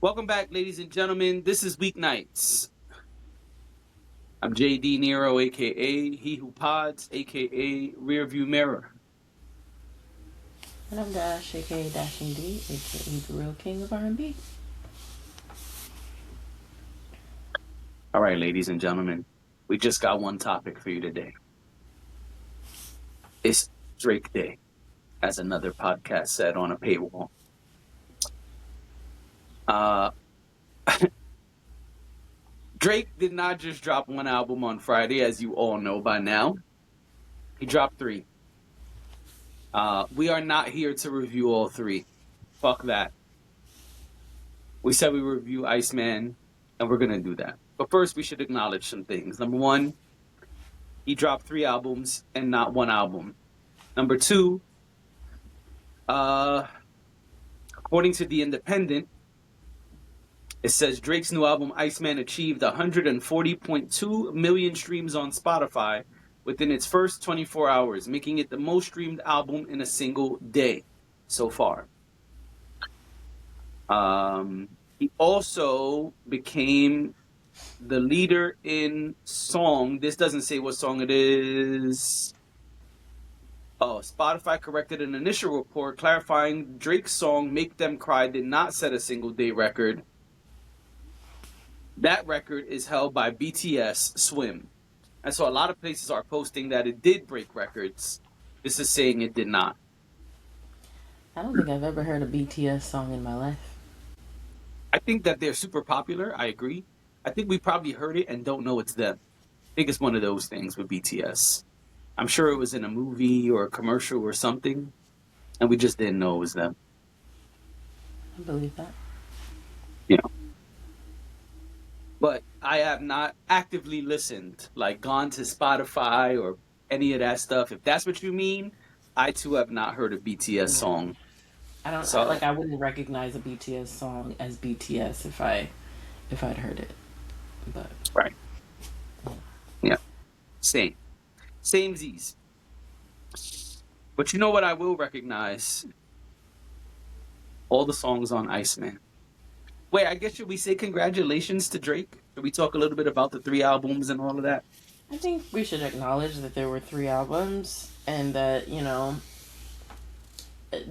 Welcome back, ladies and gentlemen. This is Weeknights. I'm JD Nero, aka He Who Pods, aka Rearview Mirror. And I'm Dash, aka Dashing D, aka the real king of R&B. All right, ladies and gentlemen, we just got one topic for you today. It's Drake Day, as another podcast said on a paywall. Uh, Drake did not just drop one album on Friday, as you all know by now. He dropped three. We are not here to review all three. Fuck that. We said we review Iceman, and we're going to do that. But first, we should acknowledge some things. Number one, he dropped three albums and not one album. Number two, according to The Independent, it says Drake's new album, Iceman, achieved 140.2 million streams on Spotify within its first 24 hours, making it the most streamed album in a single day so far. He also became the leader in song. This doesn't say what song it is. Oh, Spotify corrected an initial report clarifying Drake's song Make Them Cry did not set a single day record. That record is held by BTS Swim. And so a lot of places are posting that it did break records. This is saying it did not. I don't think I've ever heard a BTS song in my life. I think that they're super popular. I agree. I think we probably heard it and don't know it's them. I think it's one of those things with BTS. I'm sure it was in a movie or a commercial or something, and we just didn't know it was them. I believe that. You know. But I have not actively listened, like gone to Spotify or any of that stuff. If that's what you mean, I too have not heard a BTS song. I don't So like. I wouldn't recognize a BTS song as BTS if I'd heard it. But right, yeah, same Z's. But you know what I will recognize? All the songs on Iceman. Wait, I guess should we say congratulations to Drake? Should we talk a little bit about the three albums and all of that? I think we should acknowledge that there were three albums and that,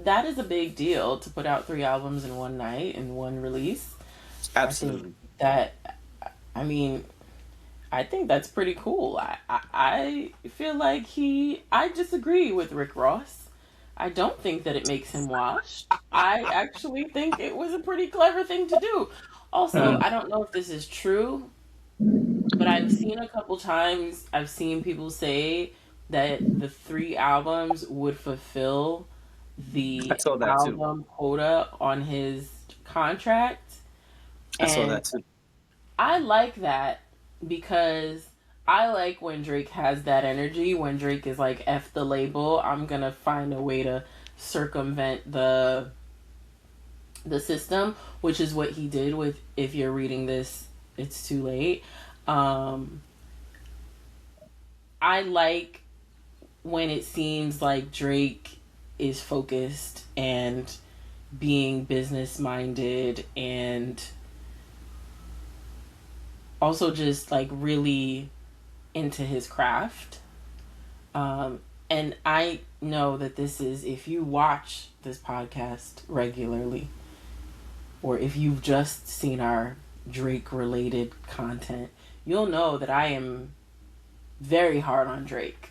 that is a big deal to put out three albums in one night in one release. Absolutely. I think that's pretty cool. I feel like I disagree with Rick Ross. I don't think that it makes him washed. I actually think it was a pretty clever thing to do. Also, I don't know if this is true, but I've seen a couple times, I've seen people say that the three albums would fulfill the I saw that album quota on his contract. I saw that too. I like that because I like when Drake has that energy, when Drake is like, F the label, I'm gonna find a way to circumvent the system, which is what he did with If You're Reading This, It's Too Late. I like when it seems like Drake is focused and being business minded and also just like really into his craft. And I know that this is, if you watch this podcast regularly, or if you've just seen our Drake related content, you'll know that I am very hard on Drake.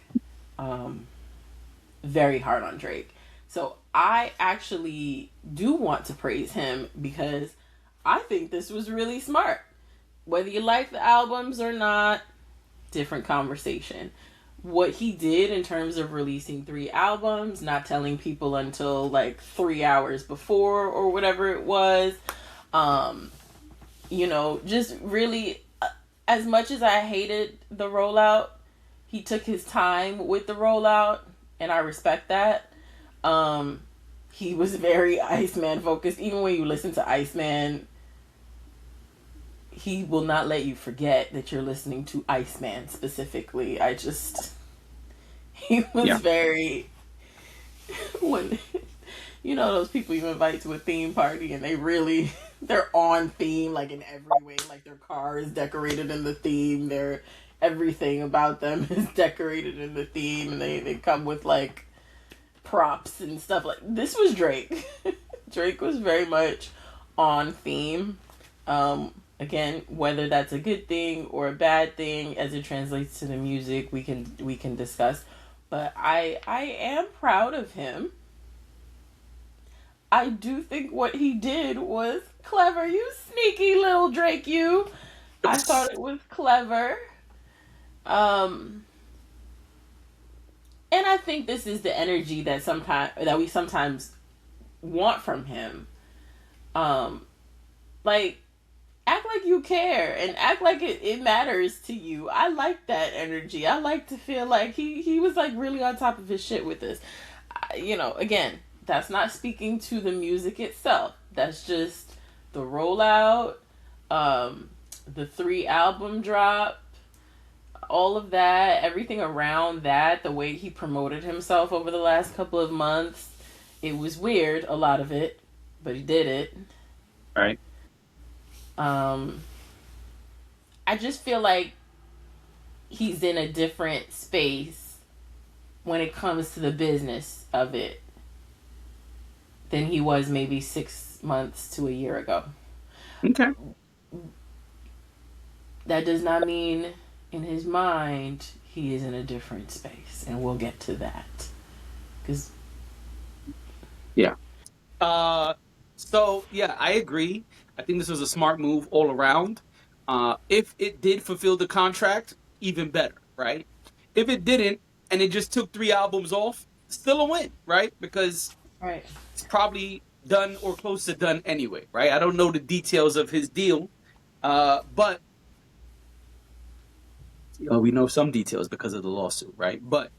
Very hard on Drake. So I actually do want to praise him because I think this was really smart. Whether you like the albums or not, different conversation. What he did in terms of releasing three albums, not telling people until like 3 hours before or whatever it was, just really, as much as I hated the rollout, he took his time with the rollout, and I respect that. He was very Iceman focused. Even when you listen to Iceman, he will not let you forget that you're listening to Iceman specifically. He was very, when, those people you invite to a theme party and they really they're on theme, like in every way. Like their car is decorated in the theme. Their everything about them is decorated in the theme, and they come with like props and stuff. Like this was Drake. Drake was very much on theme. Again, whether that's a good thing or a bad thing as it translates to the music, we can discuss. But I am proud of him. I do think what he did was clever. You sneaky little Drake, you. I thought it was clever. Um, and I think this is the energy that we sometimes want from him. Um, like act like you care and act like it matters to you. I like that energy. I like to feel like he was like really on top of his shit with this. Again, that's not speaking to the music itself. That's just the rollout, the 3 album drop, all of that, everything around that, the way he promoted himself over the last couple of months. It was weird, a lot of it, but he did it. Right. Um, I just feel like he's in a different space when it comes to the business of it than he was maybe 6 months to a year ago. Okay. That does not mean in his mind he is in a different space, and we'll get to that. Because Yeah. So yeah, I agree. I think this was a smart move all around. If it did fulfill the contract, even better, right? If it didn't, and it just took 3 albums off, still a win, right? Because right, it's probably done or close to done anyway, right? I don't know the details of his deal, but we know some details because of the lawsuit, right? But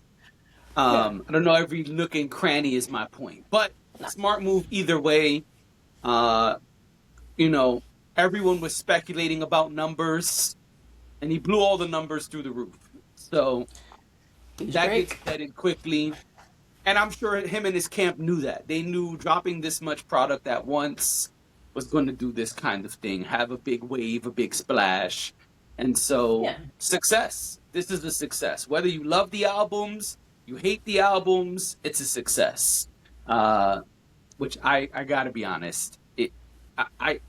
yeah, I don't know every nook and cranny is my point. But no, smart move either way. Uh, you know, everyone was speculating about numbers, and he blew all the numbers through the roof. So he's that gets Drake. vetted quickly. And I'm sure him and his camp knew that. They knew dropping this much product at once was going to do this kind of thing, have a big wave, a big splash. And so, Yeah, success. This is a success. Whether you love the albums, you hate the albums, it's a success. Which I got to be honest, I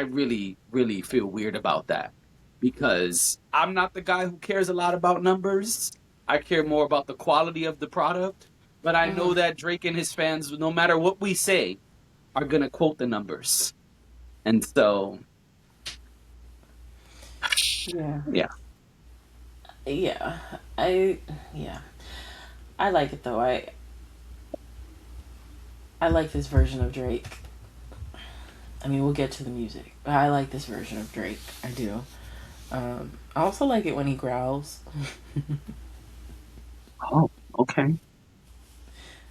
really, really feel weird about that because I'm not the guy who cares a lot about numbers. I care more about the quality of the product. But I know mm-hmm. that Drake and his fans, no matter what we say, are gonna quote the numbers. And so, Yeah, yeah. yeah, I yeah, I like it though. I like this version of Drake. I mean, we'll get to the music, but I like this version of Drake. I do. I also like it when he growls. Oh, okay.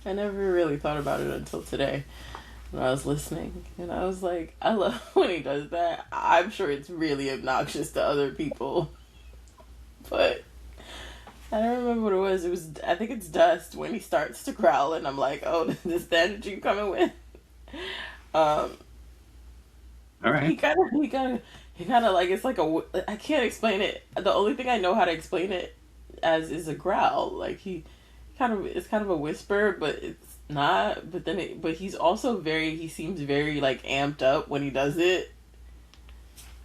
I never really thought about it until today when I was listening, and I was like, I love when he does that. I'm sure it's really obnoxious to other people, but I don't remember what it was. I think it's Dust when he starts to growl, and I'm like, oh, this is the energy you coming with. Um, All right. he kind of like it's like I can't explain it. The only thing I know how to explain it as is a growl. Like it's kind of a whisper, but it's not. But he's also he seems very like amped up when he does it.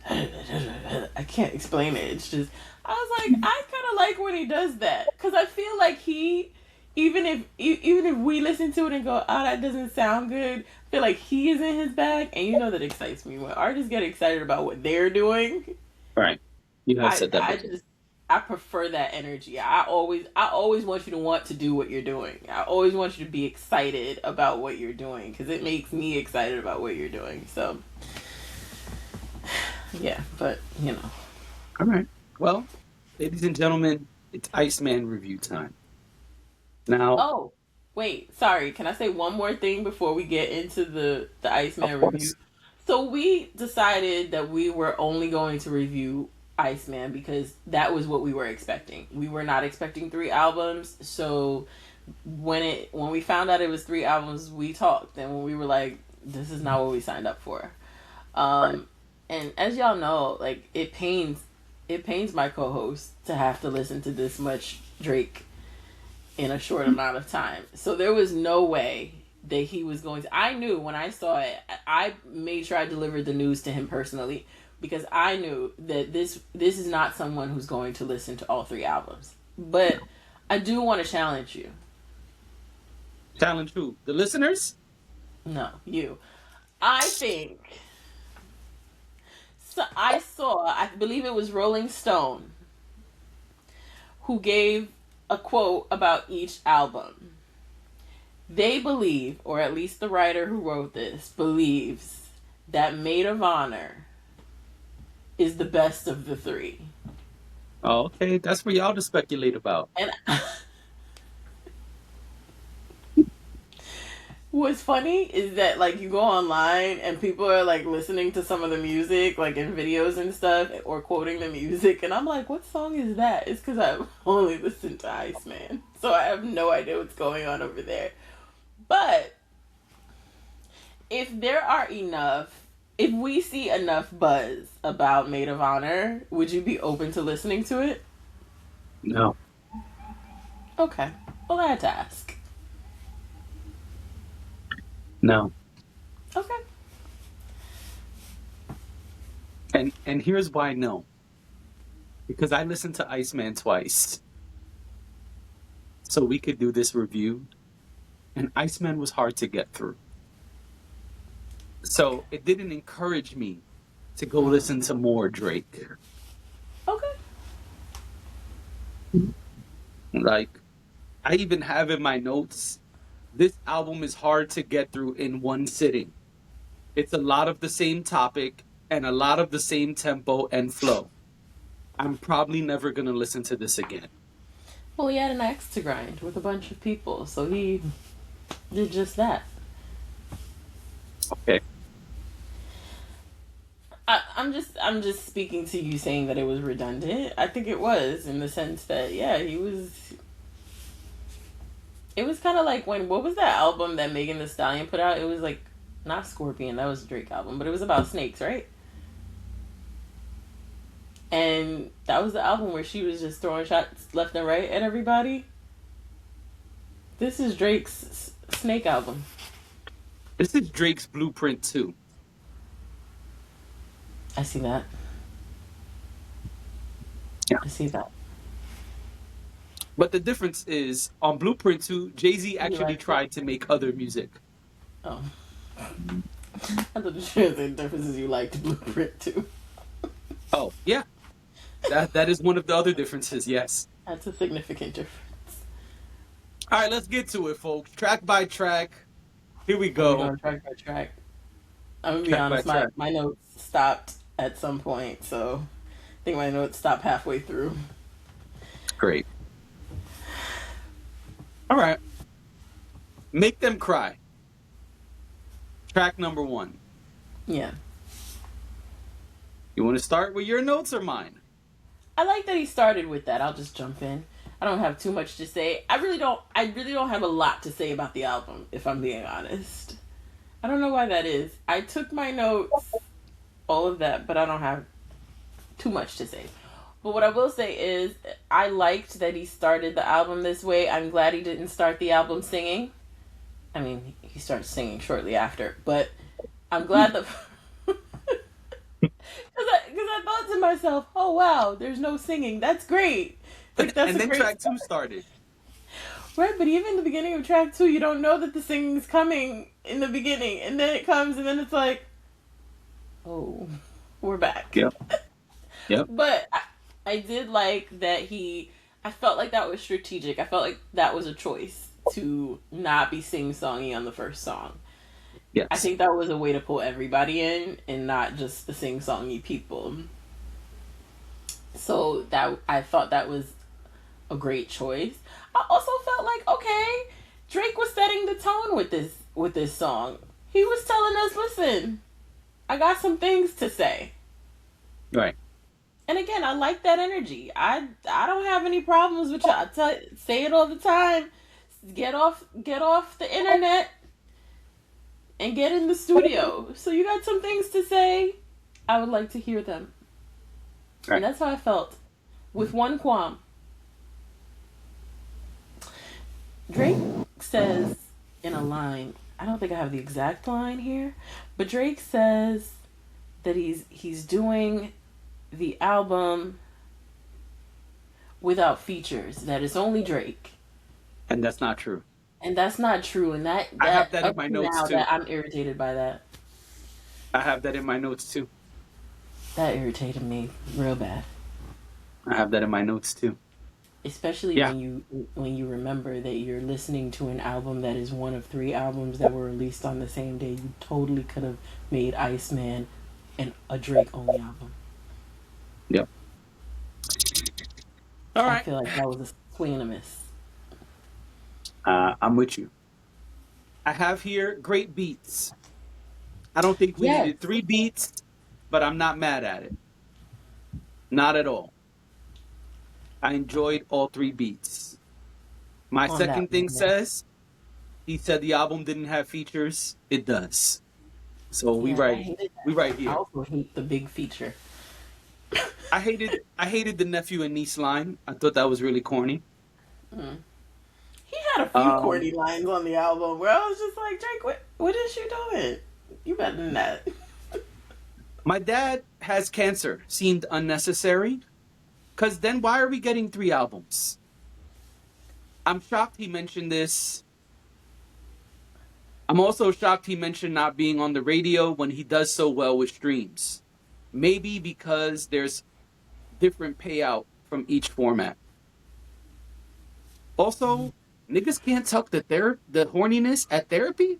I can't explain it. It's just I was like I kind of like when he does that because I feel like even if we listen to it and go, oh, that doesn't sound good. I feel like he is in his bag, and that excites me when artists get excited about what they're doing. All right. You have I said that I before. just I prefer that energy. I always want you to want to do what you're doing. I always want you to be excited about what you're doing because it makes me excited about what you're doing. So yeah, but All right. Well, ladies and gentlemen, it's Iceman review time. Now, Oh, wait, sorry. Can I say one more thing before we get into the of Iceman review? course. So we decided that we were only going to review Iceman because that was what we were expecting. We were not expecting 3 albums. So when we found out it was 3 albums, we talked and we were like, this is not what we signed up for. Right. And as y'all know, like it pains my co-host to have to listen to this much Drake in a short amount of time. So there was no way that he was going to. I knew when I saw it, I made sure I delivered the news to him personally because I knew that this is not someone who's going to listen to all three albums. But I do want to challenge you. Challenge who? The listeners? No, you. I think so. I saw. I believe it was Rolling Stone who gave a quote about each album. They believe, or at least the writer who wrote this believes, that Maid of Honor is the best of the three. Oh, okay. That's for y'all to speculate about. And what's funny is that like you go online and people are like listening to some of the music like in videos and stuff or quoting the music and I'm like, what song is that? It's because I've only listened to Iceman. So I have no idea what's going on over there. But if there are enough, if we see enough buzz about Maid of Honor, would you be open to listening to it? No. Okay. Well, I had to ask. No. Okay. And here's why no. Because I listened to Iceman twice. So we could do this review. And Iceman was hard to get through. So it didn't encourage me to go listen to more Drake. Okay. Like, I even have in my notes, this album is hard to get through in one sitting. It's a lot of the same topic and a lot of the same tempo and flow. I'm probably never going to listen to this again. Well, he had an axe to grind with a bunch of people, so he did just that. Okay. I'm just speaking to you saying that it was redundant. I think it was in the sense that yeah, he was. It was kind of like when what was that album that Megan Thee Stallion put out? It was like not Scorpion, that was a Drake album, but it was about snakes, right? And that was the album where she was just throwing shots left and right at everybody. This is Drake's Snake album. This is Drake's Blueprint too. I see that. Yeah. I see that. But the difference is on Blueprint 2, Jay-Z You actually liked it? tried to make other music. Oh. I thought the difference is you liked Blueprint too. Oh, yeah. That is one of the other differences, yes. That's a significant difference. All right, let's get to it, folks. Track by track. Here we Are we go. going track by track? I'm gonna be Track by honest, my, track. my notes stopped at some point, so I think my notes stopped halfway through. Great. All right. Make Them Cry. Track number 1. Yeah. You want to start with your notes or mine? I like that he started with that. I'll just jump in. I don't have too much to say. I really don't have a lot to say about the album, if I'm being honest. I don't know why that is. I took my notes, all of that, but I don't have too much to say. But what I will say is I liked that he started the album this way. I'm glad he didn't start the album singing. I mean, he started singing shortly after, but I'm glad that because I thought to myself, "Oh wow, there's no singing. That's great. Like that's And a then great track 2 start." started. Right, but even in the beginning of track 2, you don't know that the singing's coming in the beginning, and then it comes, and then it's like, "Oh, we're back." Yep. Yep. But I did like that he. I felt like that was strategic. I felt like that was a choice to not be sing songy on the first song. I Yes. think that was a way to pull everybody in and not just the sing songy people. So that I thought that was a great choice. I also felt like okay, Drake was setting the tone with this song. He was telling us, "Listen, I got some things to say." Right. And again, I like that energy. I don't have any problems with y'all. Say it all the time. Get off the internet and get in the studio. So you got some things to say. I would like to hear them. Right. And that's how I felt. With one qualm. Drake says in a line, I don't think I have the exact line here, but Drake says that he's doing the album without features. That it's only Drake. And that's not true. And that's not true. And that I have that in up my to notes now too. that I'm irritated by that. I have that in my notes too. That irritated me real bad. I have that in my notes too. Especially Yeah. when you remember that you're listening to an album that is one of 3 albums that were released on the same day. You totally could have made Iceman a Drake only album. Yep. All I right. feel like that was a swing and a miss. I'm with you. I have here great beats. I don't think we Yes, needed 3 beats, but I'm not mad at it. Not at all. I enjoyed all 3 beats. My on that second one. thing Yeah, says, he said the album didn't have features. It does. So we yeah, I right hated we that. right I here. also hate the big feature. I hated the nephew and niece line. I thought that was really corny. Mm. He had a few Um, corny lines on the album where I was just like, Drake, what is you doing? You better than that. my dad has cancer seemed unnecessary. Cause then why are we getting 3 albums? I'm shocked he mentioned this. I'm also shocked he mentioned not being on the radio when he does so well with streams. Maybe because there's different payout from each format. Also, niggas can't tuck the horniness at therapy.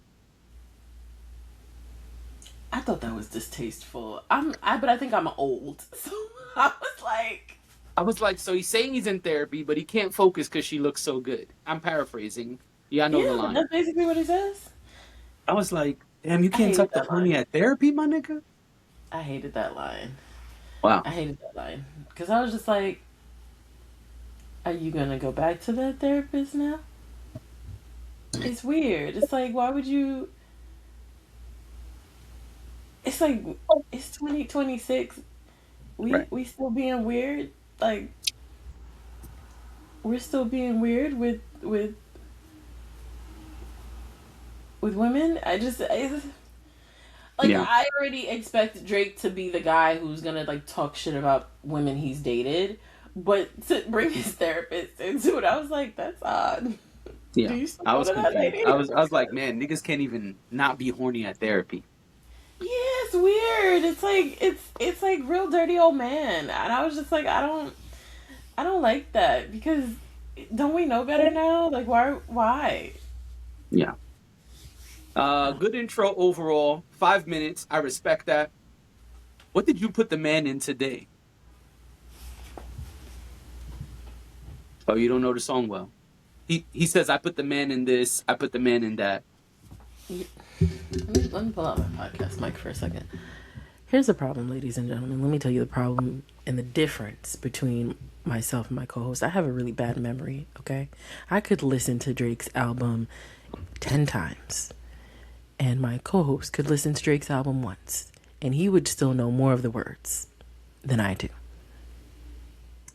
I thought that was distasteful. But I think I'm old, so I was like, I was like, so he's saying he's in therapy, but he can't focus because she looks so good. I'm paraphrasing. Yeah, I know the yeah, but line. that's basically what he says. I was like, damn, you I can't hated tuck the that horny line. at therapy, my nigga? I hated that line. Wow. I hated that line because I was just like, are you gonna go back to that therapist now? It's weird. It's like, why would you? It's like it's 2026. Right. We still being weird. Like we're still being weird with women. Like Yeah. I already expect Drake to be the guy who's gonna like talk shit about women he's dated, but to bring his therapist into it, I was like, that's odd. Do Yeah. you still I go was to that confused. lady? I was like, man, niggas can't even not be horny at therapy. Yeah, it's weird. It's like real dirty old man, and I was just like, I don't like that because don't we know better now? Like why? Yeah. Good intro overall. 5 minutes. I respect that. What did you put the man in today? Oh, you don't know the song well. He says I put the man in this, I put the man in that. Let me pull out my podcast mic for a second. Here's the problem, ladies and gentlemen. Let me tell you the problem and the difference between myself and my co-host. I have a really bad memory, okay? I could listen to Drake's album 10 times, and my co-host could listen to Drake's album once, and he would still know more of the words than I do.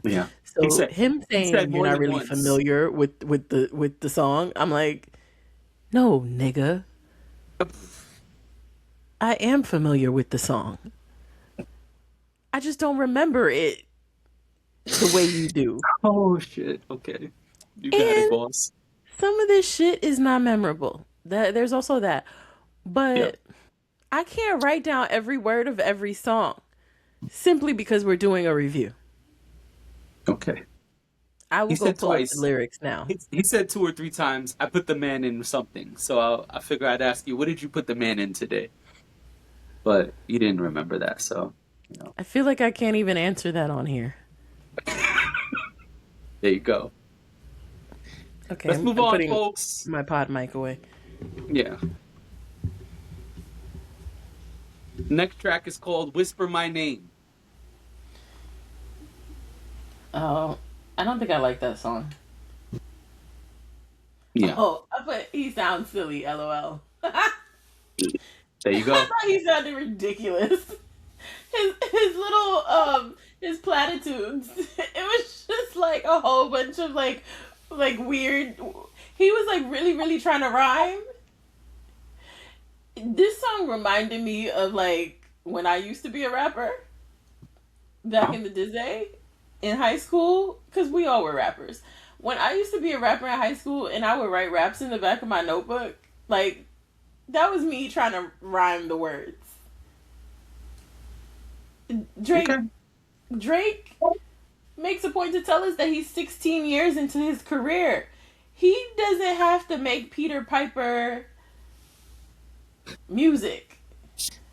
Yeah. So him saying you're more not than really once. familiar with the song, I'm like, no, nigga. I am familiar with the song. I just don't remember it the way you do. Oh shit. Okay. You got it, And boss. some of this shit is not memorable. There's also that. But Yep. I can't write down every word of every song simply because we're doing a review. Okay. I will He go said pull up the twice. lyrics now. He said 2 or 3 times, I put the man in something. So I figure I'd ask you, what did you put the man in today? But you didn't remember that, so I feel like I can't even answer that on here. there you go. Okay, Let's move I'm on, putting folks. my pod mic away. Yeah. Next track is called Whisper My Name. Oh, I don't think I like that song. Yeah. Oh, I put he sounds silly, lol. There you I go. thought he sounded ridiculous. His little his platitudes. It was just like a whole bunch of like weird. He was like really trying to rhyme. This song reminded me of like when I used to be a rapper back Uh-huh. in the day in high school, because we all were rappers. When I used to be a rapper in high school and I would write raps in the back of my notebook, like that was me trying to rhyme the words. Okay. Drake makes a point to tell us that he's 16 years into his career. He doesn't have to make Peter Piper music.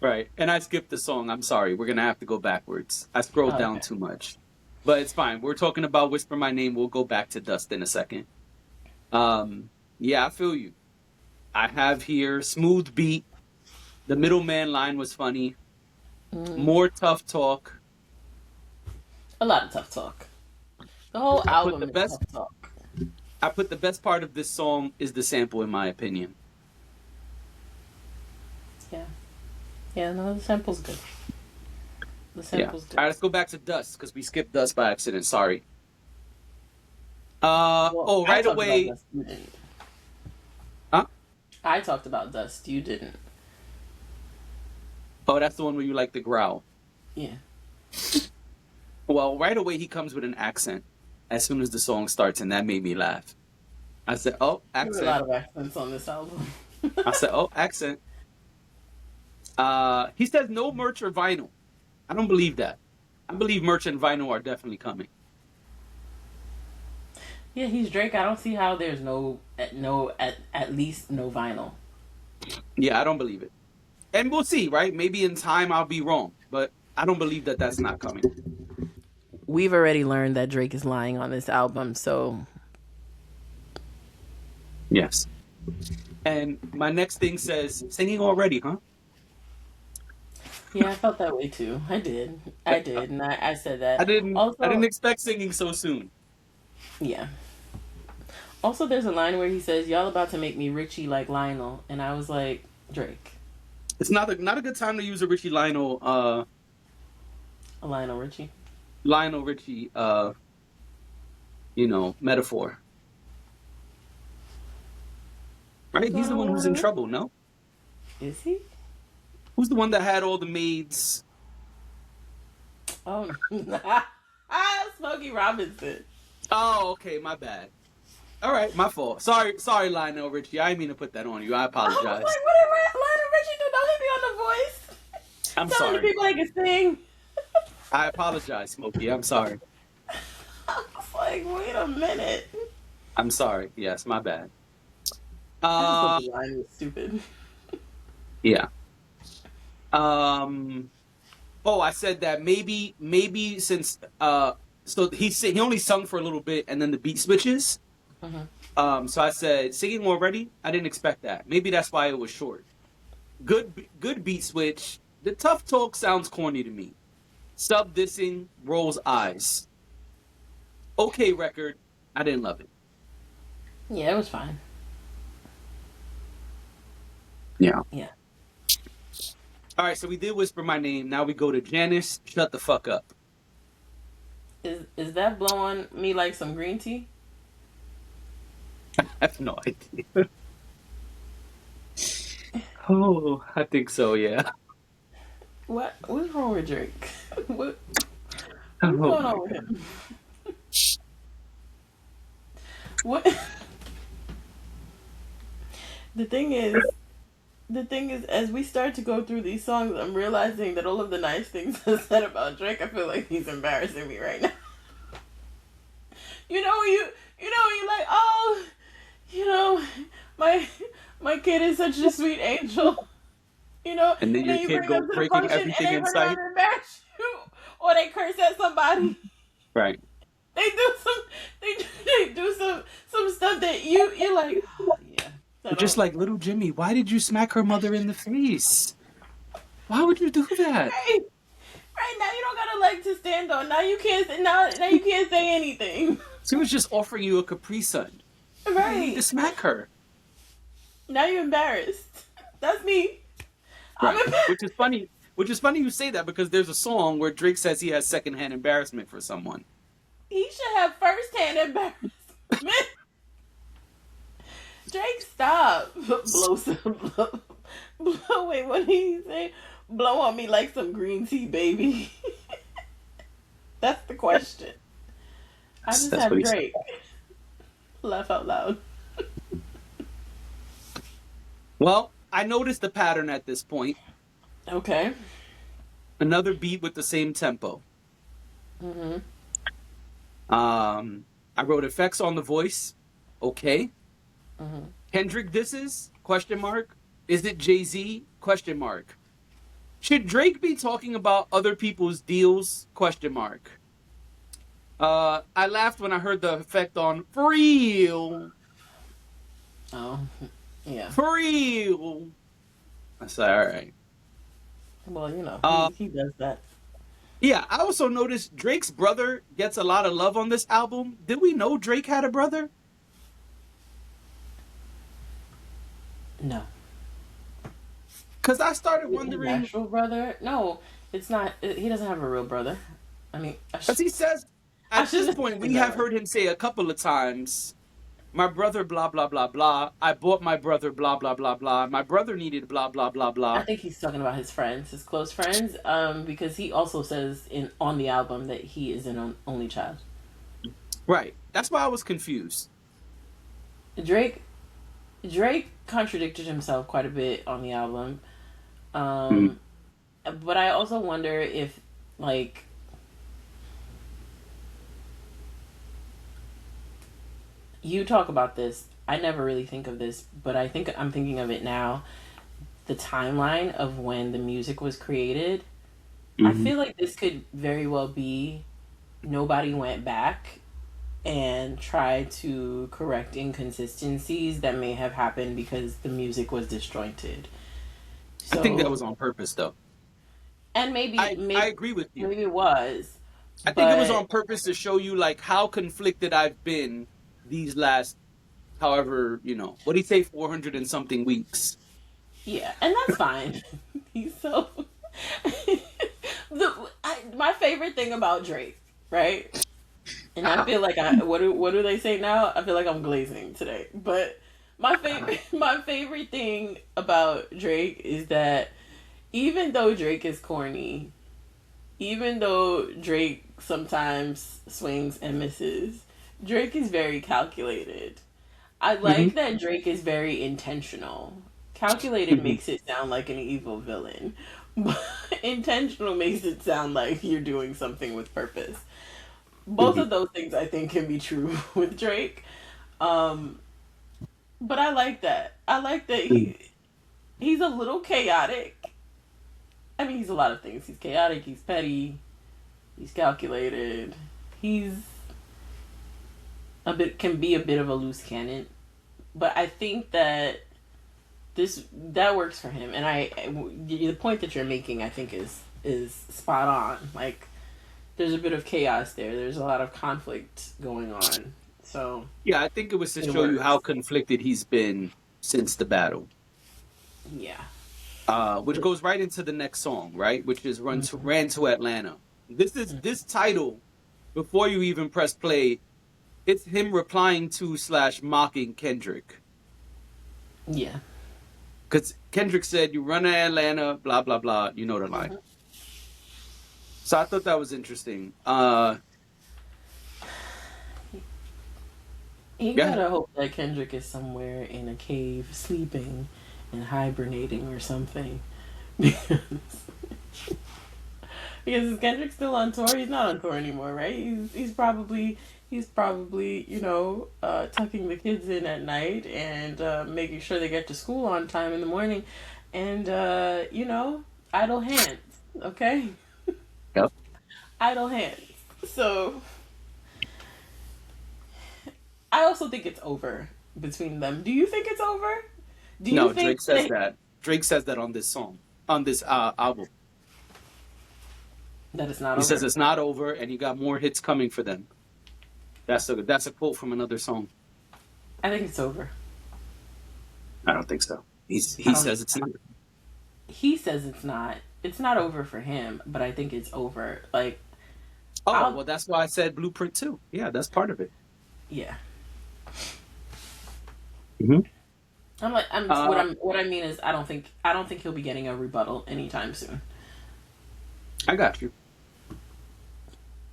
Right. And I skipped the song. I'm sorry. We're gonna have to go backwards. I scrolled Oh, down okay. too much. But it's fine. We're talking about Whisper My Name. We'll go back to Dust in a second. Yeah, I feel you. I have here smooth beat. The middleman line was funny. Mm, More tough talk. a lot of tough talk. The whole I put the album is best tough talk. I put the best part of this song is the sample in my opinion. Yeah. Yeah, no, the sample's good. The Yeah. sample's All good. right, let's go back to Dust because we skipped Dust by accident. Sorry. Well, Oh, I right talked about away. Dust. You didn't. Huh? I talked about Dust. You didn't. Oh, that's the one where you like the growl. Yeah. Well, right away he comes with an accent as soon as the song starts, and that made me laugh. I said, "Oh, There were a accent." lot of accents on this album. I said, "Oh, accent." He says no merch or vinyl. I don't believe that. I believe merch and vinyl are definitely coming. Yeah, he's Drake. I don't see how there's at least no vinyl. Yeah, I don't believe it. And we'll see, right? Maybe in time I'll be wrong, but I don't believe that that's not coming. We've already learned that Drake is lying on this album, so Yes. And my next thing says singing already, huh? yeah, I felt that way too. I did, and I said that. I didn't Also, expect singing so soon. yeah. Also, there's a line where he says, "Y'all about to make me Richie like Lionel," and I was like, Drake, It's not a good time to use a Richie a Lionel Richie. Lionel Richie metaphor. What's Right? He's going the on one with who's in Lionel Richie? trouble, no? Is he? Who's the one that had all the maids? Oh, Smokey Robinson. Oh, okay, my bad. All right, my fault. Sorry, Lionel Richie. I didn't mean to put that on you. I I was like, apologize. what did Lionel Richie do? Don't hit me on the voice. I'm Telling the sorry. people I can sing. I apologize, Smokey. I'm sorry. I was like, wait a minute. I'm sorry. Yes, my bad. I just thought Uh, the line was stupid. yeah. Um. Oh, I said that maybe since so he only sung for a little bit and then the beat switches. Mm-hmm. So I said singing already. I didn't expect that. Maybe that's why it was short. Good beat switch. The tough talk sounds corny to me. Sub dissing rolls eyes. Okay record. I didn't love it. Yeah, it was fine. Yeah. Yeah. All right, so we did whisper my name. Now we go to Janice. Shut the fuck up. Is that blowing me like some green tea? I have no idea. Oh, I think so. Yeah. What's wrong with Drake? what what's Oh going my on with god. him? What the thing is the thing is, as we start to go through these songs, I'm realizing that all of the nice things I said about Drake, I feel like he's embarrassing me right now. You like, oh, you know, my my kid is such a sweet angel, And then and your then you kid bring go them to the breaking function and everything they in run around sight. and embarrass you, or they curse at somebody. Right. They do some, they do some stuff that you're like, oh, yeah, I But just don't. like little Jimmy, why did you smack her mother in the face? Why would you do that? Right, right now you don't got a leg to stand on. Now you can't. Now you can't say anything. She was just offering you a Capri Sun. You didn't need to Right smack her. now you're embarrassed. That's me. I'm Right. embarrassed. Which is funny. Which is funny you say that because there's a song where Drake says he has secondhand embarrassment for someone. He should have firsthand embarrassment. Drake, stop. Blow some. Blow. Wait, what did he say? Blow on me like some green tea, baby. That's the question. I just That's what have he said. Drake. Laugh out loud. Well, I noticed the pattern at this point. Okay. Another beat with the same tempo. Mm-hmm. I wrote effects on the voice. Okay. Mm-hmm. Kendrick disses? Question mark. Is it Jay-Z? Question mark. Should Drake be talking about other people's deals? Question mark. I laughed when I heard the effect on for real. Oh, yeah. For real. I said, all right. Well, Uh, he does that. yeah, I also noticed Drake's brother gets a lot of love on this album. Did we know Drake had a brother? No. Because I started His wondering, actual brother? No, it's not. He doesn't have a real brother. I mean, because he says, I at this shouldn't point, say we have that. heard him say a couple of times, my brother, blah, blah, blah, blah. I bought my brother, blah, blah, blah, blah. My brother needed blah, blah, blah, I blah. think he's talking about his friends, his close friends, because he also says in on the album that he is an only child. Right. That's why I was confused. Drake Drake contradicted himself quite a bit on the album, Mm. um, but I also wonder if like you talk about this. I never really think of this, but I'm thinking of it now. The timeline of when the music was created. I Hmm. feel like this could very well be nobody went back and tried to correct inconsistencies that may have happened because the music was disjointed. I think that So, was on purpose, though. and I agree with you. maybe it was, I think it was but on purpose to show you like how conflicted I've been these last, however, what do you say, 400 and something weeks. yeah, and that's fine. He's so my favorite thing about Drake, right? And I feel like what do they say now? I feel like I'm glazing today. But my favorite thing about Drake is that even though Drake is corny, even though Drake sometimes swings and misses, Drake is very calculated. I Hmm. like that Drake is very intentional. Calculated Hmm. makes it sound like an evil villain, but intentional makes it sound like you're doing something with purpose. Both Hmm. of those things I think can be true with Drake. Um, but I like that. I like that he's a little chaotic. I mean, he's a lot of things. He's chaotic. He's petty. He's calculated. He's can be a bit of a loose cannon. But I think that that works for him. And the point that you're making, I think, is spot on. Like, there's a bit of chaos there. There's a lot of conflict going on. So Yeah, I think it was to it show you how works. conflicted he's been since the battle. Yeah. Which goes right into the next song, right? Which is Mhm. Ran to Atlanta. This title, before you even press play, it's him replying to slash mocking Kendrick. Yeah. Because Kendrick said, "You run to Atlanta, blah blah blah." You know the line. Mhm. So I thought that was interesting. You Yeah, gotta hope that Kendrick is somewhere in a cave sleeping and hibernating or something. Because is Kendrick still on tour? He's not on tour anymore, right? He's probably tucking the kids in at night and making sure they get to school on time in the morning, and idle hands. Okay, yep. idle hands. So I also think it's over between them. Do you think it's over? Do you No, think Drake says they, that. Drake says that on this song, on this album. that it's not He says over? it's not over, and you got more hits coming for them. That's a quote from another song. I think it's over. I don't think so. I He don't. says it's not. he says it's not. It's not over for him, but I think it's over. Like Oh, I'll well, that's why I said Blueprint too. Yeah, that's part of it. yeah. Hmm. I'm like I'm Uh, what I mean is I don't think he'll be getting a rebuttal anytime soon. I got you.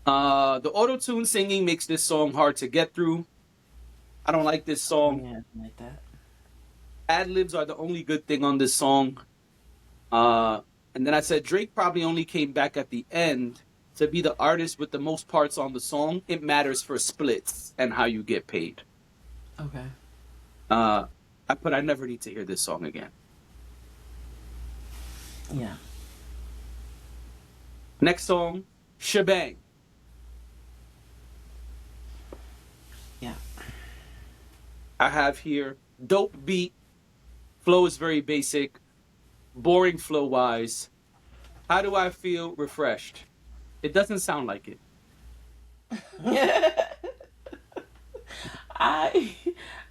The auto tune singing makes this song hard to get through. I don't like this song. Yeah, like that. Ad libs are the only good thing on this song. Uh, and then I said Drake probably only came back at the end to be the artist with the most parts on the song. It matters for splits and how you get paid. Okay. Uh, I never need to hear this song again. Yeah. Next song, Shebang. Yeah. I have here dope beat. Flow is very basic, boring flow wise. How do I feel? Refreshed. It doesn't sound like it. I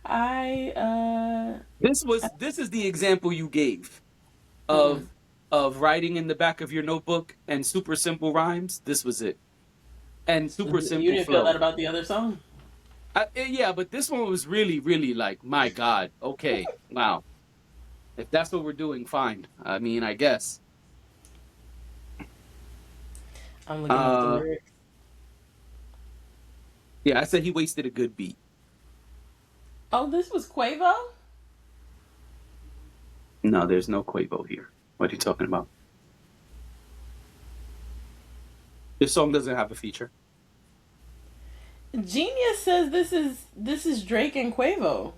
I This is the example you gave mm, of writing in the back of your notebook and super simple rhymes. This was it. And super you simple didn't feel that flow. about the other song? Yeah, but this one was really, really like, my God, okay, wow. If that's what we're doing, fine. I mean, I guess. I'm looking up the Uh, lyrics. yeah, I said he wasted a good beat. Oh, this was Quavo? No, there's no Quavo here. What are you talking about? This song doesn't have a feature. Genius says this is Drake and Quavo.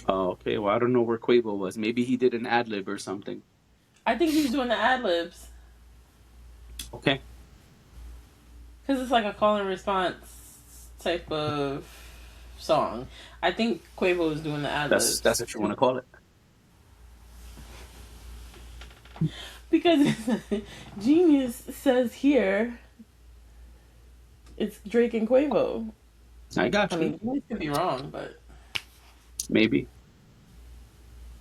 Oh, okay. Well, I don't know where Quavo was. Maybe he did an ad lib or something. I think he's doing the ad libs Okay. because it's like a call and response type of song. I think Quavo is doing the ad That's libs what you want to call it. because Genius says here it's Drake and Quavo. I I got you. mean, Genius could be wrong, but Maybe.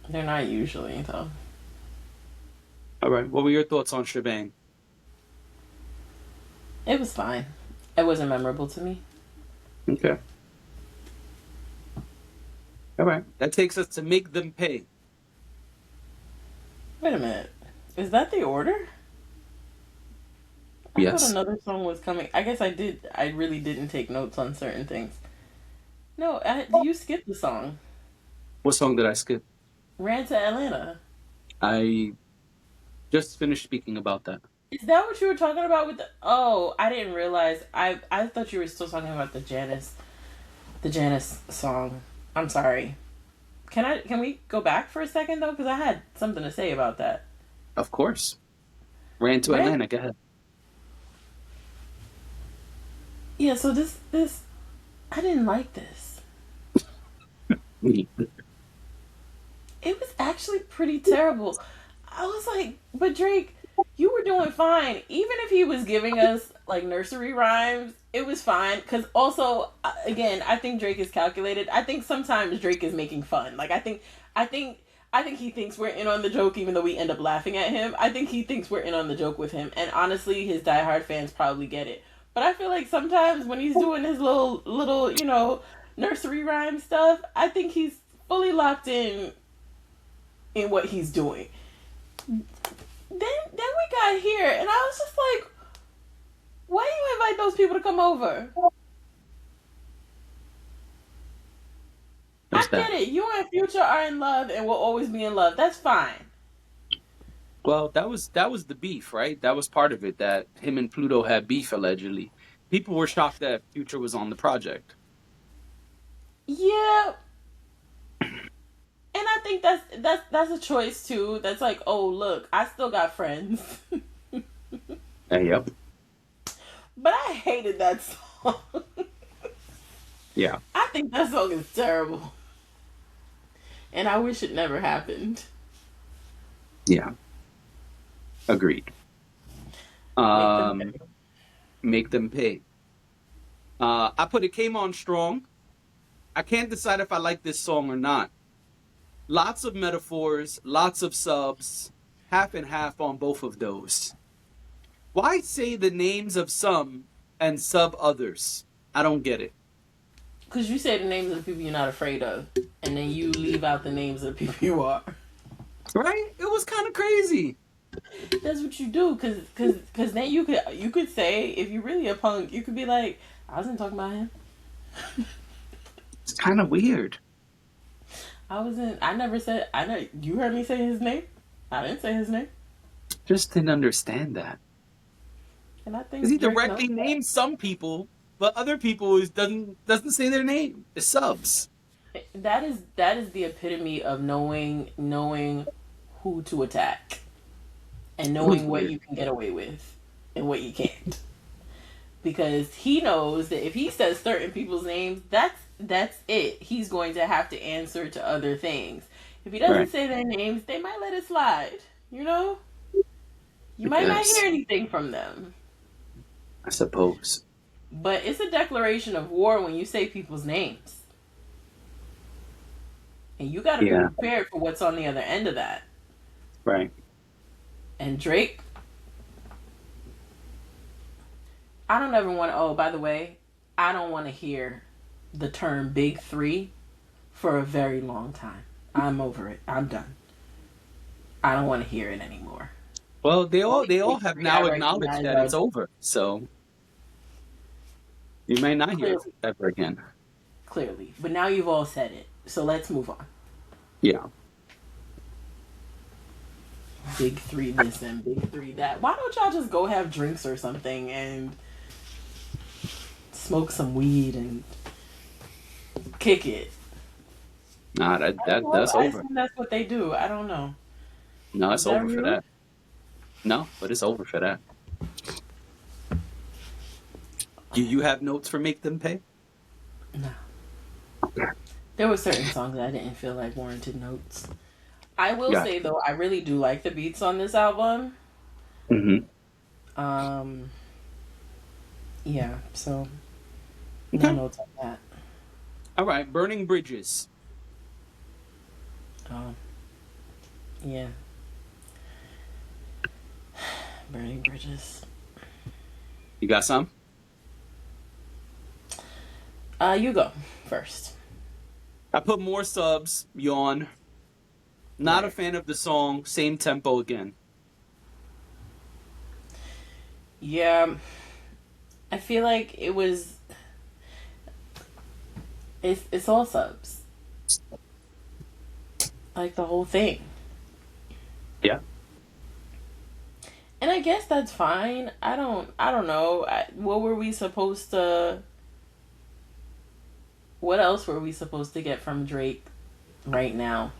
they're not usually though. All right. What were your thoughts on Shebang? It was fine. It wasn't memorable to me. Okay. All right. That takes us to Make Them Pay. Wait a minute, is that the order? I thought Yes. another song was coming. I guess I did. I really didn't take notes on certain things. No, you skipped the song. What song did I skip? Ran to Atlanta. I just finished speaking about that. Is that what you were talking about with the? Oh, I didn't realize. I thought you were still talking about the Janice song. I'm sorry. Can we go back for a second though? Because I had something to say about that. Of course. Ran to Ran. Atlanta. Go ahead. Yeah. So this I didn't like this. It was actually pretty terrible. I was like, but Drake, you were doing fine. Even if he was giving us like nursery rhymes, it was fine. Because also, again, I think Drake is calculated. I think sometimes Drake is making fun. Like I think, I think he thinks we're in on the joke, even though we end up laughing at him. I think he thinks we're in on the joke with him. And honestly, his diehard fans probably get it. But I feel like sometimes when he's doing his little nursery rhyme stuff, I think he's fully locked in what he's doing. Then we got here, and I was just like, why do you invite those people to come over? I What's get that? it. You and Future are in love and will always be in love. That's fine. Well, that was the beef, right? That was part of it. That him and Pluto had beef allegedly. People were shocked that Future was on the project. Yeah, and I think that's a choice too. That's like, oh look, I still got friends, Yep. but I hated that song. Yeah. I think that song is terrible, and I wish it never happened. Yeah. Agreed. Make them Um, pay. Make them pay. I put it came on strong. I can't decide if I like this song or not. Lots of metaphors, lots of subs. half and half on both of those. Why say the names of some and sub others? I don't get it. Because you say the names of the people you're not afraid of, and then you leave out the names of the people you are. Right? It was kind of crazy. That's what you do, cause then you could say, if you're really a punk, you could be like, I wasn't talking about him. It's kind of weird. I never said. I know you heard me say his name. I didn't say his name, Just didn't understand that. and I Because think he Drake knows directly that. names some people, but other people doesn't say their name. It's subs. That is the epitome of knowing who to attack and It was knowing what weird. you can get away with and what you can't. Because he knows that if he says certain people's names, that's it. He's going to have to answer to other things. If he doesn't Right. say their names, they might let it slide. You know, you I might not guess. hear anything from them. I suppose. But it's a declaration of war when you say people's names. And you got to be Yeah. prepared for what's on the other end of that. Right. And Drake, I don't ever want to, oh, by the way, I don't want to hear the term big three for a very long time. I'm over it. I'm done. I don't want to hear it anymore. Well, Only they all big have three I now acknowledged recognize that are it's over. So you may not hear it clearly, ever again. clearly. But now you've all said it. So let's move on. Yeah. Big three this and big three that. Why don't y'all just go have drinks or something and smoke some weed and kick it? Nah, that's I over. assume that's what they do. I don't know. No, Is it's that over for real? that. No, but it's over for that. You have notes for Make Them Pay? No. There were certain songs that I didn't feel like warranted notes. I will Gotcha. say though, I really do like the beats on this album. Mm-hmm. Um, yeah. So no Okay. notes on that. All right. Burning Bridges. Um, yeah. Burning bridges. You got some? You go first. I put more subs. Yawn. Not a Right. fan of the song. Same tempo again. Yeah. I feel like it was. It's all subs. Like the whole thing. Yeah. And I guess that's fine. I don't know. What were we supposed to what else were we supposed to get from Drake right now?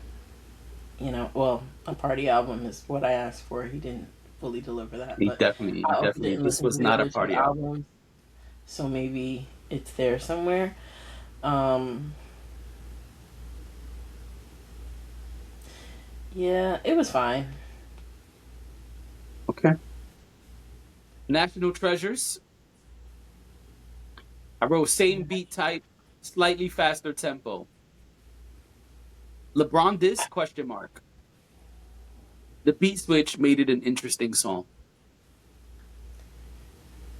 Well, a party album is what I asked for. He didn't fully deliver that, but I He also definitely. didn't This listen to was the not a other two party album. albums, so maybe it's there somewhere. Um, yeah, it was fine. Okay. National Treasures. I wrote same beat type, slightly faster tempo. LeBron this question mark. The beat switch made it an interesting song.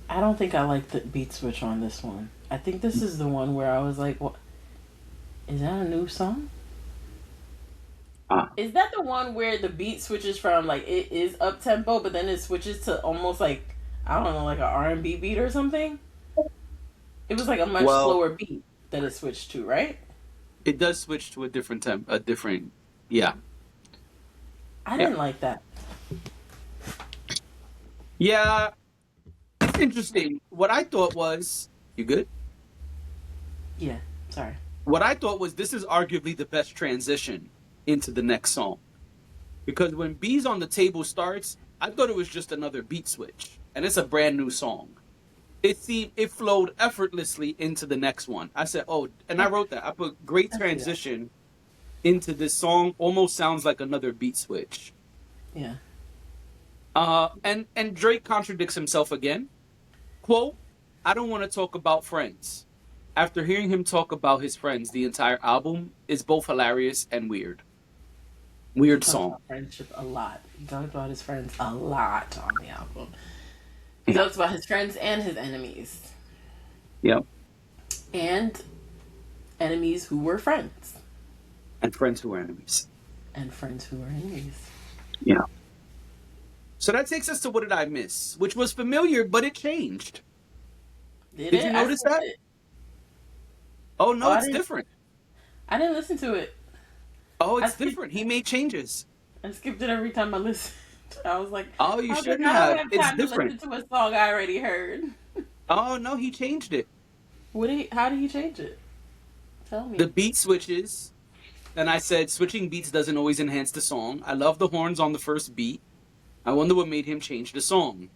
I don't think I like the beat switch on this one. I think this is the one where I was like, "What is that? A new song? Ah, Is that the one where the beat switches from like it is up tempo, but then it switches to almost like I don't know, like an R&B beat or something? It was like a much well, slower beat that it switched to, right? it does switch to a different temp, a different. Yeah, I yeah, didn't like that. yeah. It's interesting. What I thought was, you good? Yeah, sorry. What I thought was this is arguably the best transition into the next song because when Bees on the Table starts, I thought it was just another beat switch, and it's a brand new song. It flowed effortlessly into the next one. I said, oh, and I Yeah, wrote that. I put great I see that. transition into this song. Almost sounds like another beat switch. Yeah. And Drake contradicts himself again. Quote, I don't want to talk about friends. After hearing him talk about his friends, the entire album is both hilarious and weird. Weird He talks song. about friendship a lot. He talks about his friends a lot on the album. He Yeah. talks about his friends and his enemies. Yep. And enemies who were friends. And friends who are enemies. And friends who were enemies. Yeah. So that takes us to What Did I Miss? Which was familiar, but it changed. Did Did you it? I notice skipped that? it. Oh, Oh, no, it's different. I didn't listen to it. Oh, I it's skipped different. He made changes. I skipped it every time I listened. I was like, Oh, you I was like, shouldn't I don't have. have It's time to different. listen to a song I already heard. Oh, no, he changed it. How did he change it? Tell The me. beat switches. And I said, switching beats doesn't always enhance the song. I love the horns on the first beat. I wonder what made him change the song.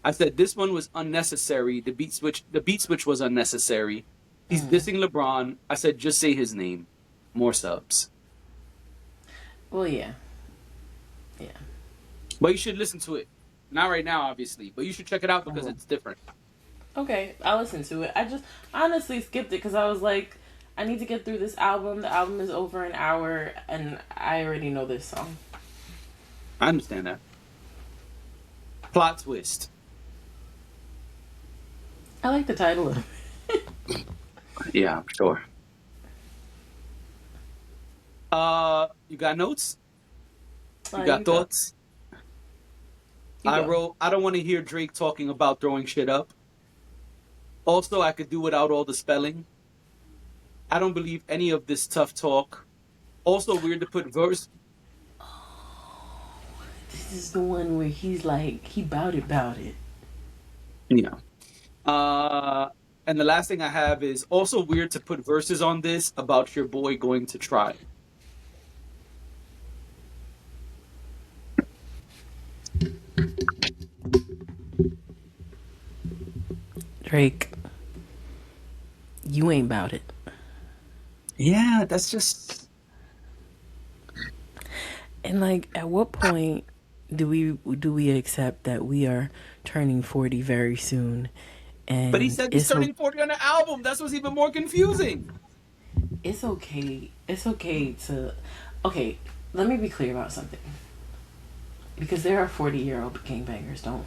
I said this one was unnecessary. The beat switch was unnecessary. He's Mm. dissing LeBron. I said just say his name. More subs. Well, yeah. Yeah. But you should listen to it. Not right now, obviously, but you should check it out because it's different. Okay, I'll listen to it. I just honestly skipped it because I was like, I need to get through this album. The album is over an hour, and I already know this song. I understand that. Plot twist. I like the title of it. Yeah, I'm sure. You got notes? You got You go. thoughts? You I go. wrote, I don't want to hear Drake talking about throwing shit up. Also, I could do without all the spelling. I don't believe any of this tough talk. Also, weird to put verse. This is the one where he's like, he bout it. Yeah. And the last thing I have is also weird to put verses on this about your boy going to try. Drake, you ain't bout it. Yeah, that's just. And like, at what point do we accept that we are turning 40 very soon, But he and said he's turning 40 on the album. That's what's even more confusing. it's okay. It's okay to. Okay, let me be clear about something. Because there are 40-year-old gangbangers. Don't,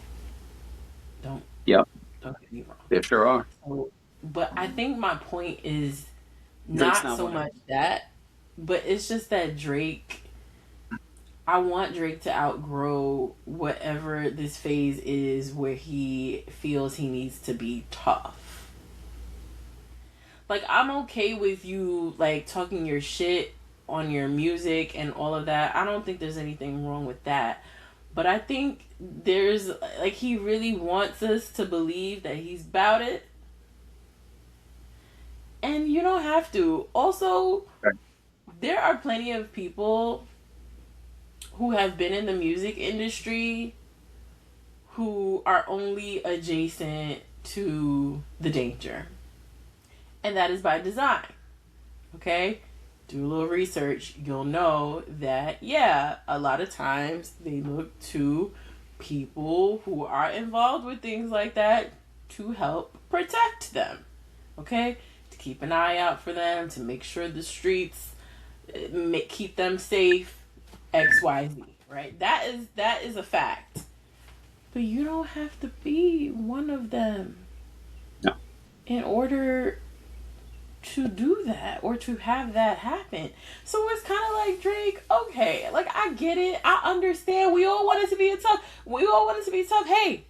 Yep, don't get me wrong. there sure are. So, but I think my point is Drake's not not so one of much them. that, but it's just that Drake. I want Drake to outgrow whatever this phase is where he feels he needs to be tough. Like, I'm okay with you like talking your shit on your music and all of that. I don't think there's anything wrong with that. But I think there's like, he really wants us to believe that he's about it. And you don't have to. Also, Right. there are plenty of people who have been in the music industry who are only adjacent to the danger. And that is by design. Okay? Do a little research. You'll know that, yeah, a lot of times they look to people who are involved with things like that to help protect them. Okay? To keep an eye out for them, to make sure the streets keep them safe, XYZ, right? That is a fact. But you don't have to be one of them No. in order to do that or to have that happen. So it's kind of like, Drake, okay, like, I get it. I understand. We all wanted to be tough. Hey,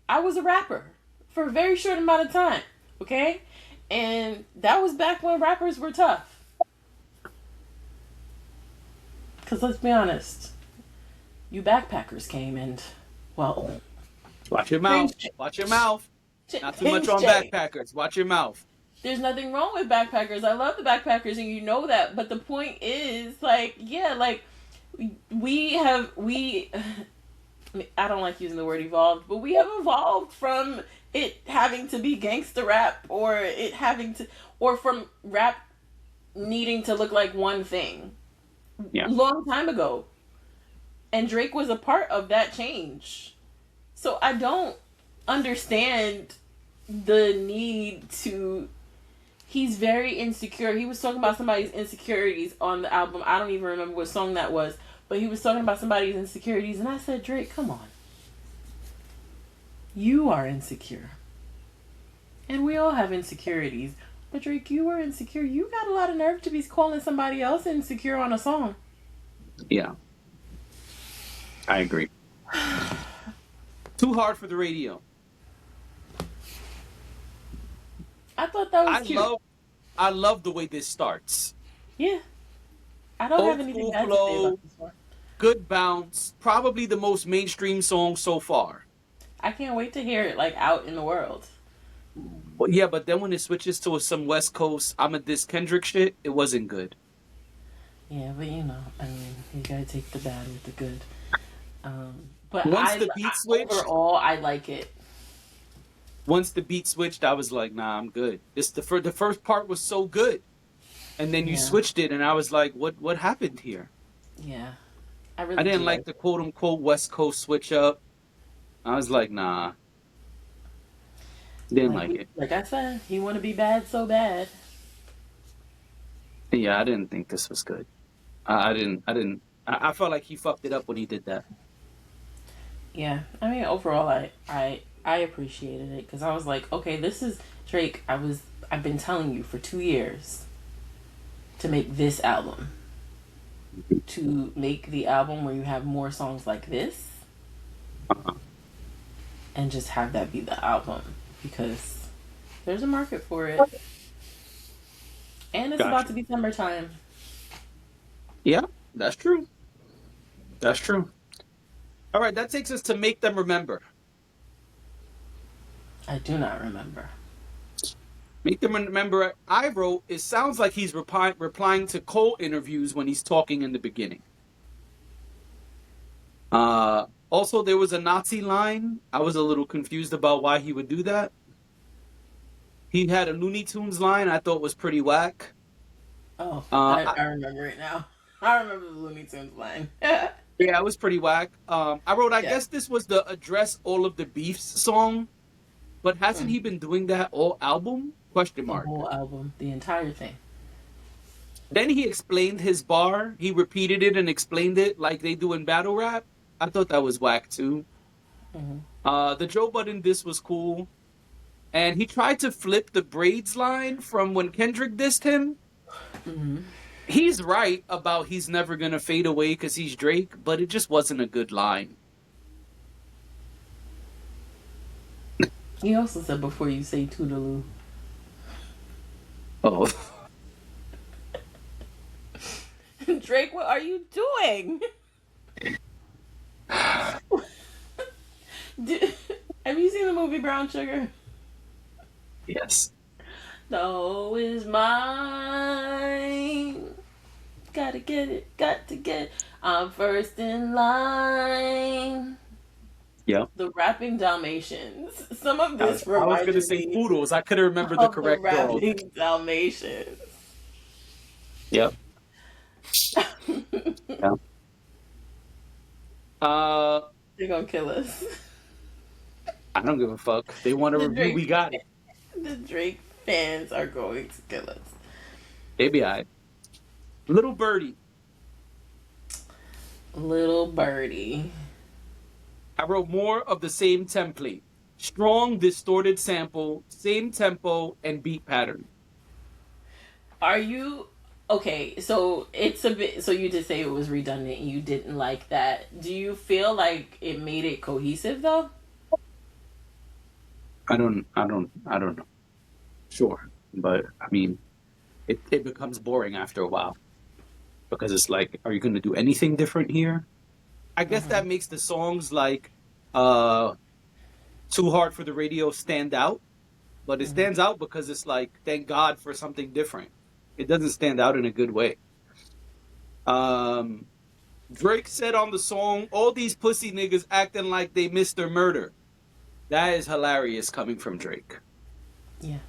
I was a rapper for a very short amount of time, okay? And that was back when rappers were tough. Because let's be honest, you backpackers came and, well, Watch your things mouth. Watch your mouth. Not too much things on change. backpackers. Watch your mouth. There's nothing wrong with backpackers. I love the backpackers, and you know that. But the point is, like, yeah, like, we I don't like using the word evolved, but we have evolved from it having to be gangster rap, or it having to, or from rap needing to look like one thing. Yeah. Long time ago. And Drake was a part of that change. So I don't understand the need to he's very insecure. He was talking about somebody's insecurities on the album. I don't even remember what song that was, but he was talking about somebody's insecurities, and I said, Drake, come on. You are insecure. And we all have insecurities. But Drake, you are insecure. You got a lot of nerve to be calling somebody else insecure on a song. Yeah, I agree. Too hard for the radio. I thought that was cute. I love the way this starts. Yeah. I don't have Old anything school bad to say flow, about this one. good bounce. Probably the most mainstream song so far. I can't wait to hear it like out in the world. But yeah, but then when it switches to some West Coast, I'm a this Kendrick shit. It wasn't good. Yeah, but you know, I mean, you gotta take the bad with the good. But Once the beat switched, overall, I like it. I was like, nah, I'm good. This the first part was so good, and then you Yeah, switched it, and I was like, what happened here? yeah, I I really do didn't like like the quote unquote West Coast switch up. I was like, nah, didn't like it. like I said, he want to be bad so bad. Yeah, I didn't think this was good. I didn't. I felt like he fucked it up when he did that. Yeah, I mean, overall, I appreciated it because I was like, okay, this is Drake. I've been telling you for 2 years to make this album, to make the album where you have more songs like this, Uh-huh. and just have that be the album because there's a market for it, and it's about Gotcha. to be summertime. Yeah, that's true. That's true. All right, that takes us to Make Them Remember. I do not remember. Make Them Remember. I wrote. It sounds like he's replying to Cole interviews when he's talking in the beginning. Also, there was a Nazi line. I was a little confused about why he would do that. He had a Looney Tunes line I thought was pretty whack. Oh, Uh, I, I remember it now. I remember the Looney Tunes line. Yeah, yeah, it was pretty whack. I wrote, I guess this was the Address All of the Beefs song, but hasn't he been doing that all album? Question the mark. whole album, the entire thing. Then he explained his bar. He repeated it and explained it like they do in battle rap. I thought that was whack too. Hmm. The Joe Budden diss was cool. And he tried to flip the braids line from when Kendrick dissed him. Hmm. He's right about he's never going to fade away because he's Drake, but it just wasn't a good line. He also said before you say Toodaloo. Oh. Drake, what are you doing? Did, have you seen the movie Brown Sugar? Yes. The O is mine. Gotta get it, got to get it. I'm first in line. Yep. The rapping Dalmatians. Some of I this was going to reminded say me poodles. I couldn't remember the of the correct dog. rapping Dalmatians. Yep. Yeah. They're gonna kill us. I don't give a fuck. They want a The review. We Drake, got it. the Drake fans are going to kill us. They be alright. Little Birdie. Little birdie. I wrote more of the same template. Strong, distorted sample, same tempo, and beat pattern. Are you okay? So it's a bit. So you did say it was redundant. You didn't like that. Do you feel like it made it cohesive though? I don't know. Sure. But I mean, it becomes boring after a while. Because it's like, are you gonna do anything different here? I guess Mm-hmm. that makes the songs like Too Hard for the Radio stand out. But it Mm-hmm. stands out because it's like, thank God for something different. It doesn't stand out in a good way. Drake said on the song, all these pussy niggas acting like they missed their murder. That is hilarious coming from Drake. Yeah.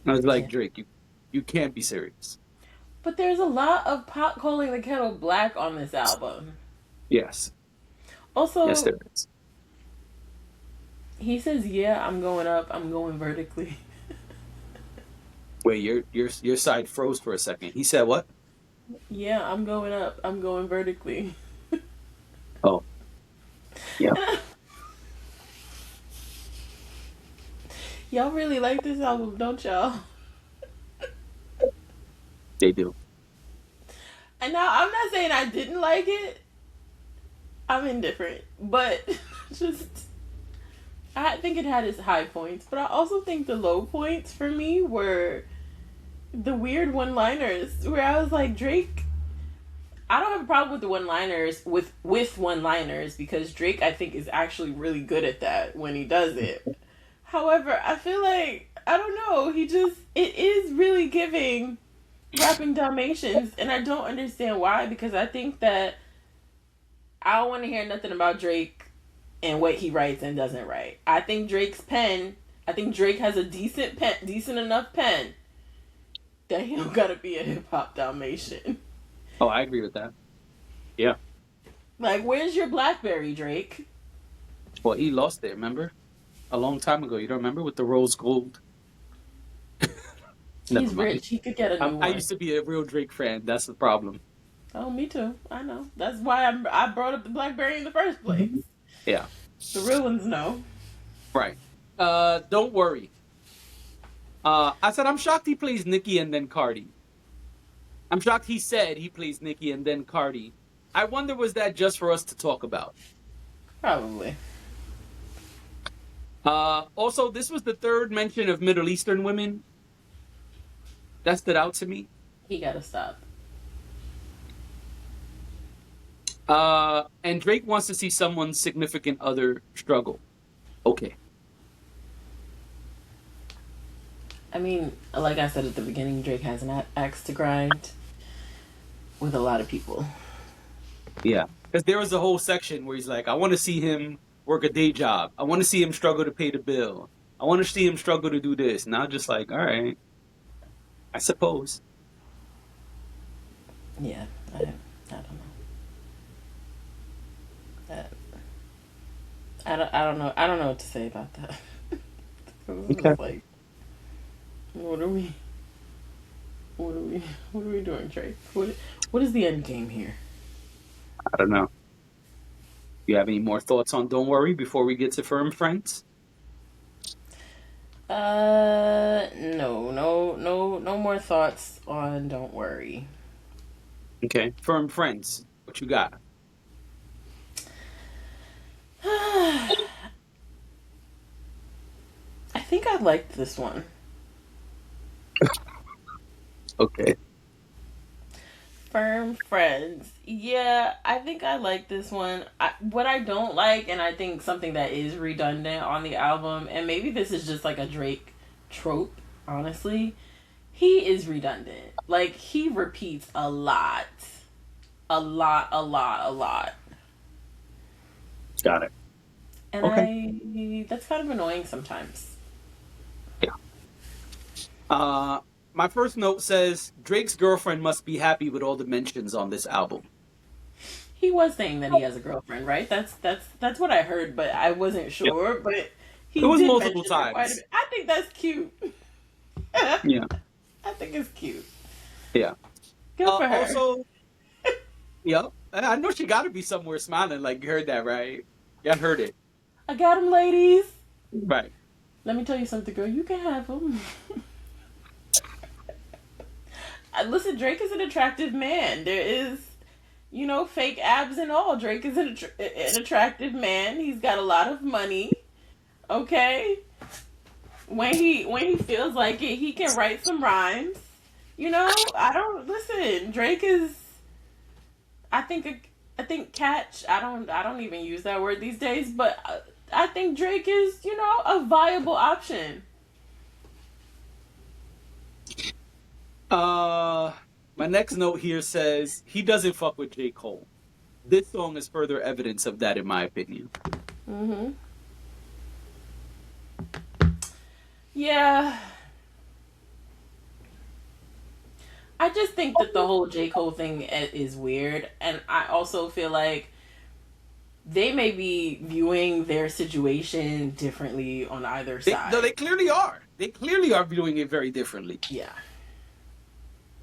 I was like, Yeah. Drake, you can't be serious. But there's a lot of pot calling the kettle black on this album. Yes. Yes, Also, there is. he says, "Yeah, I'm going up. I'm going vertically." Wait, your side froze for a second. He said what? Yeah, I'm going up. I'm going vertically. Oh, yeah, Y'all really like this album, don't y'all? they do. And now I'm not saying I didn't like it. I'm indifferent, but just I think it had its high points, but I also think the low points for me were the weird one-liners where I was like, Drake. I don't have a problem with the one-liners with one-liners because Drake I think is actually really good at that when he does it. However, I feel like I don't know, he just it is really giving rapping Dalmatians and I don't understand why because I think that I don't want to hear nothing about Drake and what he writes and doesn't write. I think Drake has a decent enough pen that he don't gotta be a hip hop Dalmatian. Oh, I agree with that. Yeah. Like, where's your BlackBerry, Drake? Well, he lost it. Remember, a long time ago. You don't remember with the rose gold? Never He's mind. rich. He could get a new I one. used to be a real Drake fan. That's the problem. Oh, me too. I know. That's why I brought up the BlackBerry in the first place. Yeah. The real ones know. Right. Don't worry. I said I'm shocked he plays Nicki and then Cardi. I'm shocked he said he plays Nicki and then Cardi. I wonder was that just for us to talk about? Probably. Also, this was the third mention of Middle Eastern women. That stood out to me. He gotta stop. And Drake wants to see someone's significant other struggle. Okay. I mean, like I said at the beginning, Drake has an axe to grind with a lot of people. Yeah. Because there was a whole section where he's like, I want to see him work a day job. I want to see him struggle to pay the bill. I want to see him struggle to do this. Now, just like, all right, I suppose. Yeah, I don't know. I don't know. I don't know what to say about that. It's Okay. just like, what are we? What are we doing, Drake? What is the end game here? I don't know. You have any more thoughts on Don't Worry before we get to Firm Friends? No more thoughts on Don't Worry. Okay. Firm Friends. What you got? I think I liked this one. Okay. Firm Friends. Yeah, I think I like this one. What I don't like, and I think something that is redundant on the album, and maybe this is just like a Drake trope, honestly, he is redundant. Like, he repeats a lot. A lot, a lot, a lot. Got it. And Okay. that's kind of annoying sometimes. Yeah. Uh, my first note says Drake's girlfriend must be happy with all the mentions on this album. He was saying that he has a girlfriend, right? That's what I heard, but I wasn't Yep. sure. But It he was did multiple mention her quite a times. bit. I think that's cute. I Yeah. think it's cute. Yeah. Good for her. Also, yep. I know she got to be somewhere smiling. Like you heard that, right? Yeah, I heard it. I got him, ladies. Right. Let me tell you something, girl. You can have him. Listen, Drake is an attractive man. There is, fake abs and all. Drake is an attractive man. He's got a lot of money. Okay, when he feels like it, he can write some rhymes. I don't listen. Drake is. I think catch. I don't even use that word these days, but I think Drake is a viable option. Uh, my next note here says he doesn't fuck with J. Cole. This song is further evidence of that, in my opinion. Mhm. Yeah. I just think that the whole J. Cole thing is weird, and I also feel like they may be viewing their situation differently on either No, side. they clearly are. They clearly are viewing it very differently. Yeah.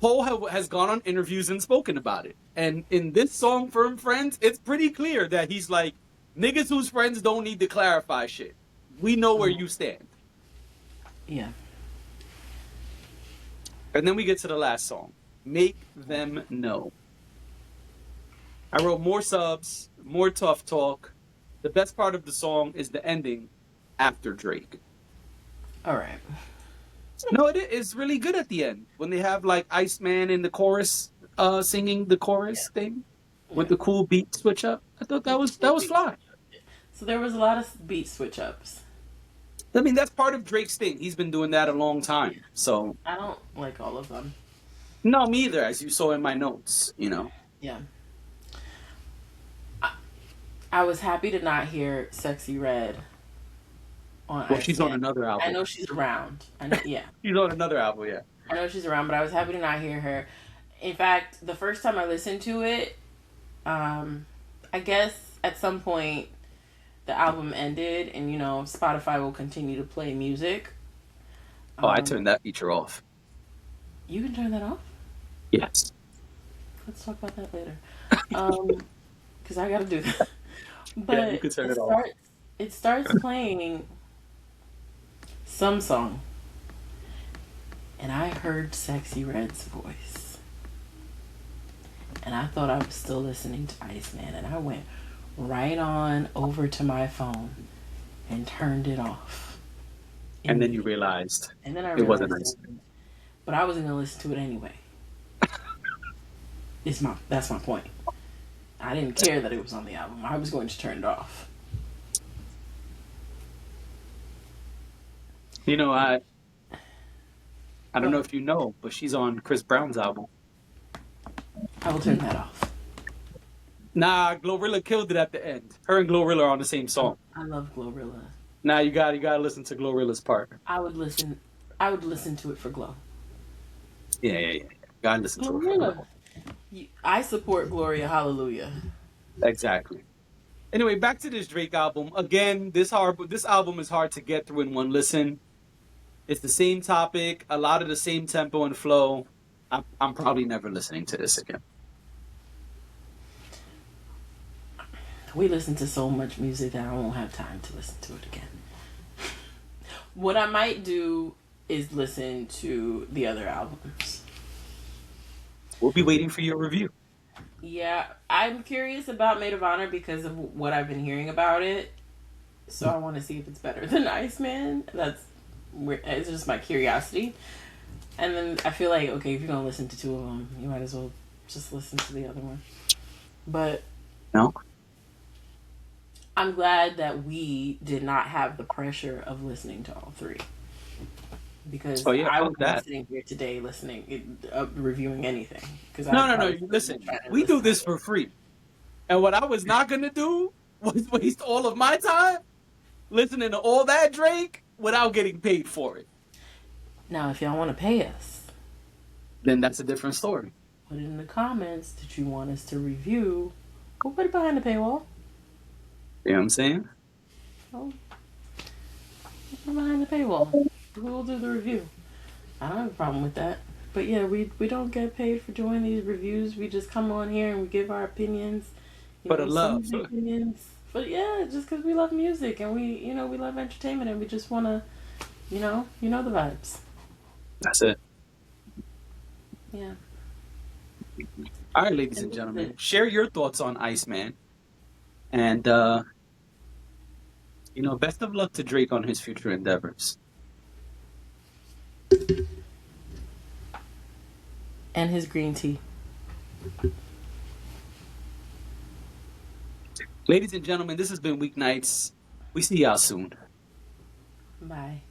Has gone on interviews and spoken about it. And in this song, Firm Friends, it's pretty clear that he's like, niggas whose friends don't need to clarify shit. We know where you stand. Yeah. And then we get to the last song, Make Them Know. I wrote more subs, more tough talk. The best part of the song is the ending after Drake. All right. No, it is really good at the end when they have like Iceman in the chorus, singing the chorus thing with Yeah. the cool beat switch up. I thought that was fly. So there was a lot of beat switch ups. I mean, that's part of Drake's thing. He's been doing that a long time. So I don't like all of them. no, me either, as you saw in my notes. Yeah. I was happy to not hear Sexy Red on Well, she's on Iceman. another I album. know she's around. I know, yeah. She's on another album, yeah. I know she's around, but I was happy to not hear her. In fact, the first time I listened to it, I guess at some point the album ended, and Spotify will continue to play music. Oh, I turned that feature off. You can turn that off. Yes. Let's talk about that later. Because I got to do that. But Yeah, you could turn it off. It starts playing some song, and I heard Sexy Red's voice, and I thought I was still listening to Iceman, and I went right on over to my phone and turned it off. And then you realized And then I it wasn't realized nice. but I was gonna listen to it anyway. That's my point. I didn't care that it was on the album. I was going to turn it off. I don't know if you know, but she's on Chris Brown's album. I will turn that off. Nah, Glorilla killed it at the end. Her and Glorilla are on the same song. I love Glorilla. Nah, you gotta listen to Glorilla's part. I would listen to it for Glow. Yeah. You gotta listen to Glorilla. I support Gloria Hallelujah. it. Exactly. Anyway, back to this Drake album. Again, this album is hard to get through in one listen. It's the same topic, a lot of the same tempo and flow. I'm probably never listening to this again. We listen to so much music that I won't have time to listen to it again. What I might do is listen to the other albums. We'll be waiting for your review. Yeah, I'm curious about Maid of Honor because of what I've been hearing about it. So I want to see if it's better than Iceman. It's just my curiosity. And then I feel like, okay, if you're going to listen to two of them, you might as well just listen to the other one. But No? I'm glad that we did not have the pressure of listening to all three. Because I was not sitting here today reviewing anything. No. Listen, we do this for free. And what I was not going to do was waste all of my time listening to all that Drake without getting paid for it. Now, if y'all want to pay us, then that's a different story. Put it in the comments that you want us to review. We'll put it behind the paywall. You know what I'm saying? Oh, put it behind the paywall. We'll do the review. I don't have a problem with that. But yeah, we don't get paid for doing these reviews. We just come on here and we give our opinions. For the love. Opinions. But yeah, just because we love music and we love entertainment and we just want to, you know the vibes. That's it. Yeah. All right, ladies and gentlemen, share your thoughts on Iceman. And, best of luck to Drake on his future endeavors. And his green tea. Ladies and gentlemen, this has been Weeknights. We see y'all soon. Bye.